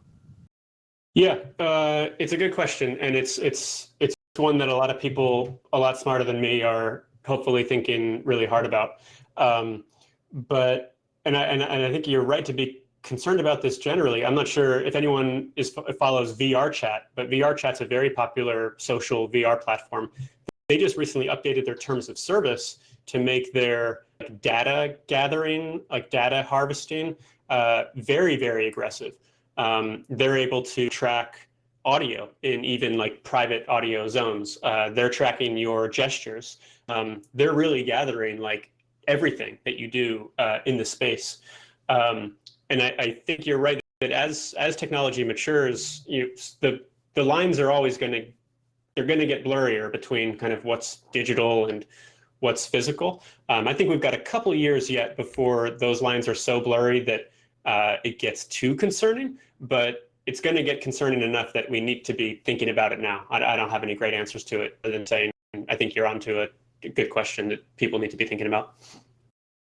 Yeah, it's a good question, and it's one that a lot of people, a lot smarter than me, are hopefully thinking really hard about. But I think you're right to be concerned about this generally. I'm not sure if anyone follows VR Chat, but VR Chat's a very popular social VR platform. They just recently updated their terms of service to make their data gathering, data harvesting, very, very aggressive. They're able to track audio in even private audio zones. They're tracking your gestures. They're really gathering everything that you do in the space. And I think you're right that as technology matures, the lines are always they're going to get blurrier between kind of what's digital and what's physical. I think we've got a couple years yet before those lines are so blurry that it gets too concerning, but it's going to get concerning enough that we need to be thinking about it now. I don't have any great answers to it other than saying I think you're onto a good question that people need to be thinking about.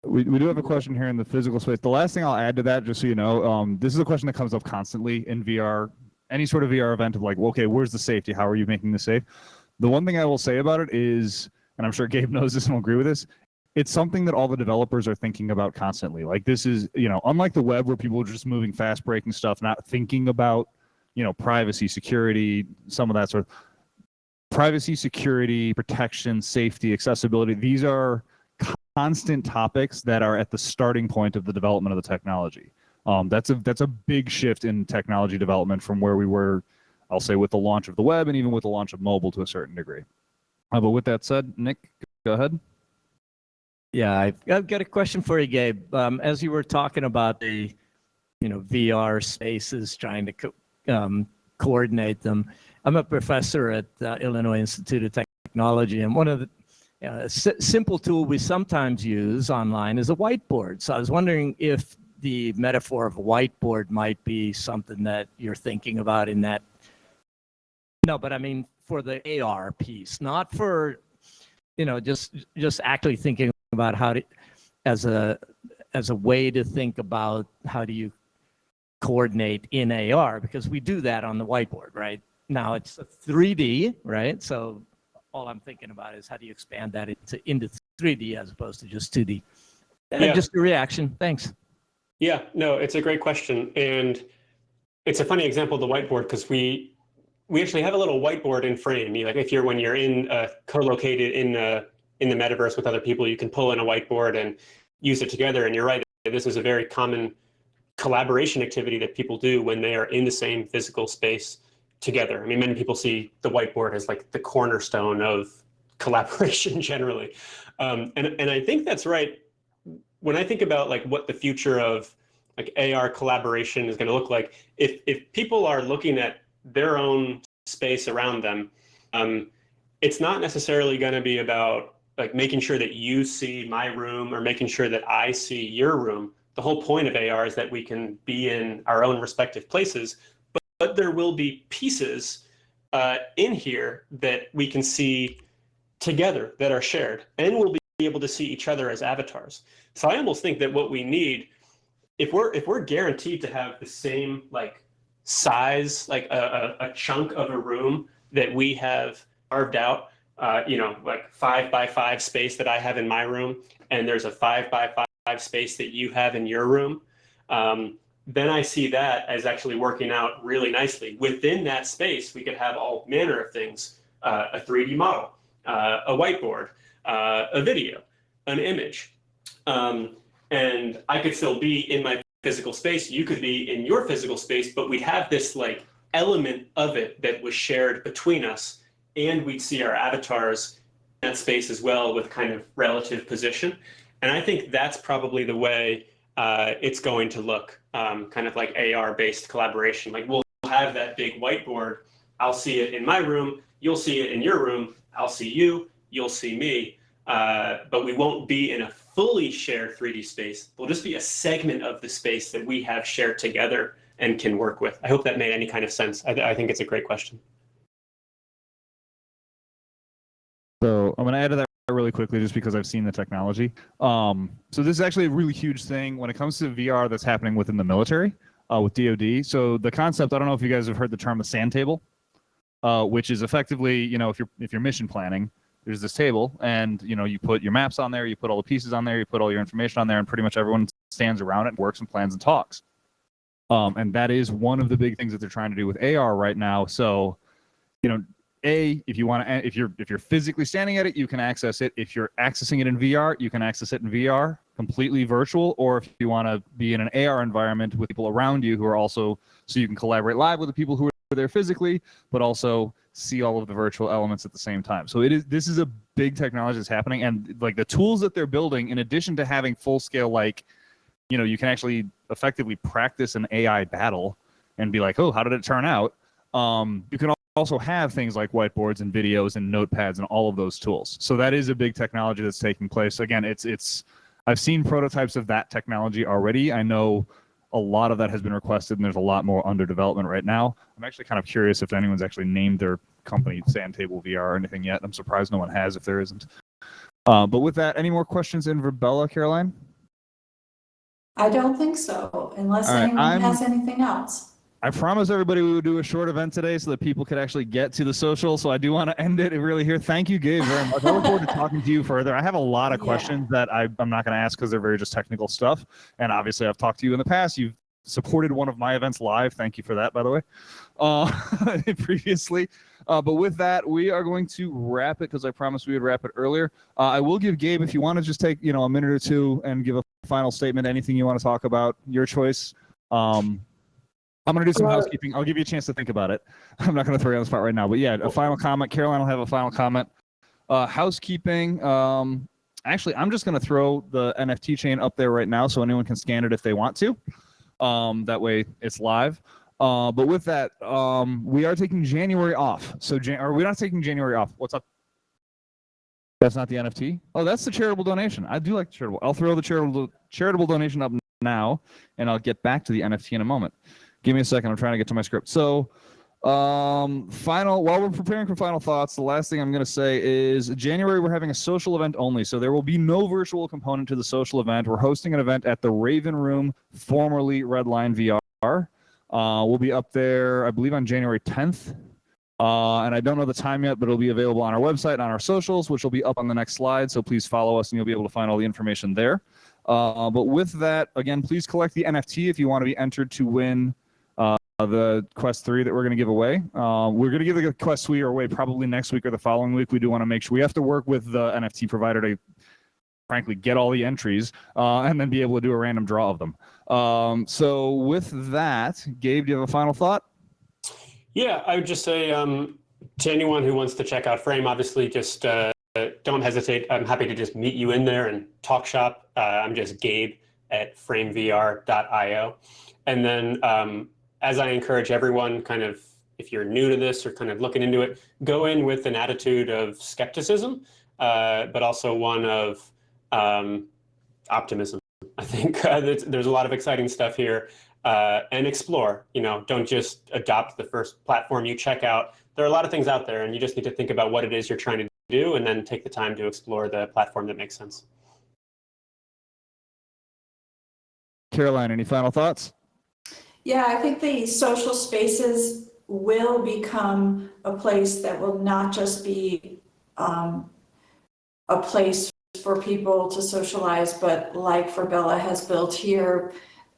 We do have a question here in the physical space. The last thing I'll add to that, just so you know, this is a question that comes up constantly in VR, any sort of VR event of okay, where's the safety? How are you making this safe? The one thing I will say about it is, and I'm sure Gabe knows this and will agree with this, it's something that all the developers are thinking about constantly. This is, unlike the web where people are just moving fast breaking stuff, not thinking about, privacy, security, some of that sort of privacy, security, protection, safety, accessibility. These are constant topics that are at the starting point of the development of the technology. That's a big shift in technology development from where we were, I'll say, with the launch of the web and even with the launch of mobile to a certain degree. But with that said, Nick, go ahead. Yeah, I've got a question for you, Gabe. As you were talking about the, VR spaces, trying to coordinate them. I'm a professor at Illinois Institute of Technology, and one of the simple tool we sometimes use online is a whiteboard. So I was wondering if the metaphor of a whiteboard might be something that you're thinking about in that. No, but I mean for the AR piece, not for, just actually thinking about how to, as a way to think about how do you coordinate in AR, because we do that on the whiteboard, right? Now it's 3D, right? So all I'm thinking about is how do you expand that into 3D as opposed to just 2D? Yeah. Just a reaction. Thanks. Yeah, no, it's a great question. And it's a funny example of the whiteboard because we actually have a little whiteboard in Frame. When you're in co-located in the metaverse with other people, you can pull in a whiteboard and use it together. And you're right, this is a very common collaboration activity that people do when they are in the same physical space together. I mean, many people see the whiteboard as the cornerstone of collaboration generally. And I think that's right. When I think about like what the future of like AR collaboration is going to look like, if people are looking at their own space around them, it's not necessarily going to be about like making sure that you see my room or making sure that I see your room. The whole point of AR is that we can be in our own respective places, but there will be pieces in here that we can see together that are shared, and we'll be able to see each other as avatars. So I almost think that what we need, if we're guaranteed to have the same like size, like a chunk of a room that we have carved out, like 5 by 5 space that I have in my room, and there's a 5 by 5 space that you have in your room, then I see that as actually working out really nicely. Within that space, we could have all manner of things, a 3D model, a whiteboard, a video, an image. And I could still be in my physical space, you could be in your physical space, but we'd have this like element of it that was shared between us, and we'd see our avatars in that space as well with kind of relative position. And I think that's probably the way it's going to look, kind of like AR-based collaboration. Like we'll have that big whiteboard, I'll see it in my room, you'll see it in your room, I'll see you, you'll see me, but we won't be in a fully shared 3D space. We'll just be a segment of the space that we have shared together and can work with. I hope that made any kind of sense. I think it's a great question. So I'm going to add to that really quickly just because I've seen the technology. So this is actually a really huge thing when it comes to VR that's happening within the military with DoD. So the concept, I don't know if you guys have heard the term the sand table, which is effectively, if you're mission planning, there's this table and, you put your maps on there, you put all the pieces on there, you put all your information on there, and pretty much everyone stands around it and works and plans and talks. And that is one of the big things that they're trying to do with AR right now. So, if you want to, if you're physically standing at it, you can access it. If you're accessing it in VR, you can access it in VR, completely virtual. Or if you want to be in an AR environment with people around you who are also, so you can collaborate live with the people who are there physically, but also see all of the virtual elements at the same time. So this is a big technology that's happening, and like the tools that they're building, in addition to having full scale, like, you can actually effectively practice an AI battle and be like, oh, how did it turn out? You can also have things like whiteboards and videos and notepads and all of those tools. So that is a big technology that's taking place. Again, I've seen prototypes of that technology already. I know a lot of that has been requested, and there's a lot more under development right now. I'm actually kind of curious if anyone's actually named their company Sandtable VR or anything yet. I'm surprised no one has if there isn't. But with that, any more questions in Verbella, Caroline? I don't think so, unless All right, anyone has anything else. I promised everybody we would do a short event today so that people could actually get to the social. So I do want to end it really here. Thank you, Gabe, very much. I look forward to talking to you further. I have a lot of questions that I'm not going to ask because they're very just technical stuff. And obviously, I've talked to you in the past. You've supported one of my events live. Thank you for that, by the way, previously. But with that, we are going to wrap it because I promised we would wrap it earlier. I will give Gabe, if you want to just take a minute or two and give a final statement, anything you want to talk about, your choice. I'm going to do some housekeeping. I'll give you a chance to think about it. I'm not going to throw you on the spot right now. But yeah, a final comment. Caroline will have a final comment. Housekeeping. Actually, I'm just going to throw the NFT chain up there right now so anyone can scan it if they want to. That way it's live. But with that, we are taking January off. So, or we're not taking January off. What's up? That's not the NFT? Oh, that's the charitable donation. I do like charitable. I'll throw the charitable donation up now, and I'll get back to the NFT in a moment. Give me a second. I'm trying to get to my script. So, while we're preparing for final thoughts, the last thing I'm going to say is January, we're having a social event only. So there will be no virtual component to the social event. We're hosting an event at the Raven Room, formerly Redline VR. We'll be up there, I believe, on January 10th. And I don't know the time yet, but it'll be available on our website, on our socials, which will be up on the next slide. So please follow us and you'll be able to find all the information there. But with that, again, please collect the NFT if you want to be entered to win the Quest 3 that we're going to give away. We're going to give the Quest 3 away probably next week or the following week. We do want to make sure we have to work with the NFT provider to, frankly, get all the entries and then be able to do a random draw of them. So with that, Gabe, do you have a final thought? Yeah, I would just say to anyone who wants to check out Frame, obviously just don't hesitate. I'm happy to just meet you in there and talk shop. I'm just Gabe at framevr.io. And then as I encourage everyone, kind of, if you're new to this or kind of looking into it, go in with an attitude of skepticism, but also one of optimism. I think there's a lot of exciting stuff here, and explore. Don't just adopt the first platform you check out. There are a lot of things out there, and you just need to think about what it is you're trying to do, and then take the time to explore the platform that makes sense. Caroline, any final thoughts? Yeah, I think the social spaces will become a place that will not just be a place for people to socialize, but like Virbela has built here,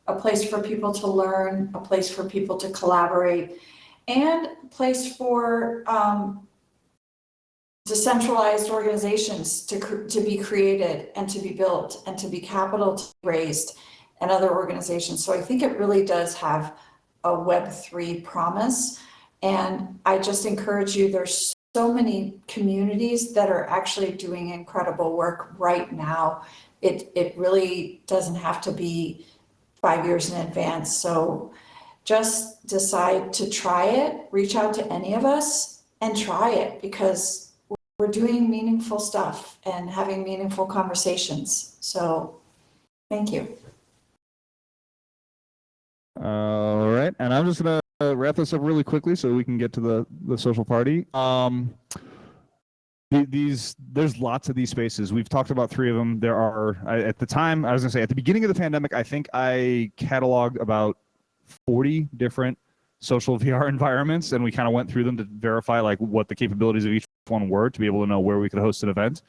a place for people to learn, a place for people to collaborate, and a place for decentralized organizations to be created and to be built and to be capital to be raised, and other organizations. So I think it really does have a Web3 promise. And I just encourage you, there's so many communities that are actually doing incredible work right now. It really doesn't have to be 5 years in advance. So just decide to try it, reach out to any of us and try it, because we're doing meaningful stuff and having meaningful conversations. So thank you. All right, and I'm just gonna wrap this up really quickly so we can get to the social party. There's lots of these spaces. We've talked about 3 of them. There are, at the time, I was gonna say, at the beginning of the pandemic, I think I cataloged about 40 different social VR environments, and we kind of went through them to verify like what the capabilities of each one were to be able to know where we could host an event.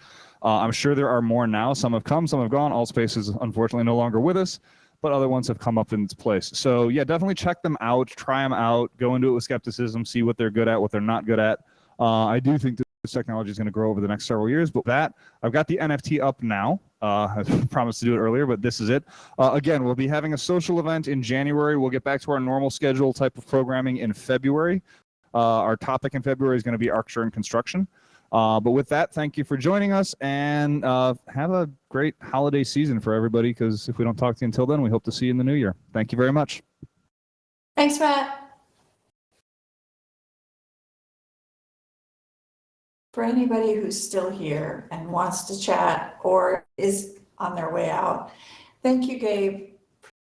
I'm sure there are more now. Some have come, some have gone. Allspace is unfortunately no longer with us, but other ones have come up in its place. So yeah, definitely check them out, try them out, go into it with skepticism, see what they're good at, what they're not good at. I do think this technology is going to grow over the next several years, but I've got the NFT up now. I promised to do it earlier, but this is it. Again, we'll be having a social event in January. We'll get back to our normal schedule type of programming in February. Our topic in February is going to be architecture and construction. But with that, thank you for joining us, and have a great holiday season for everybody, because if we don't talk to you until then, we hope to see you in the new year. Thank you very much. Thanks, Matt. For anybody who's still here and wants to chat or is on their way out, thank you, Gabe.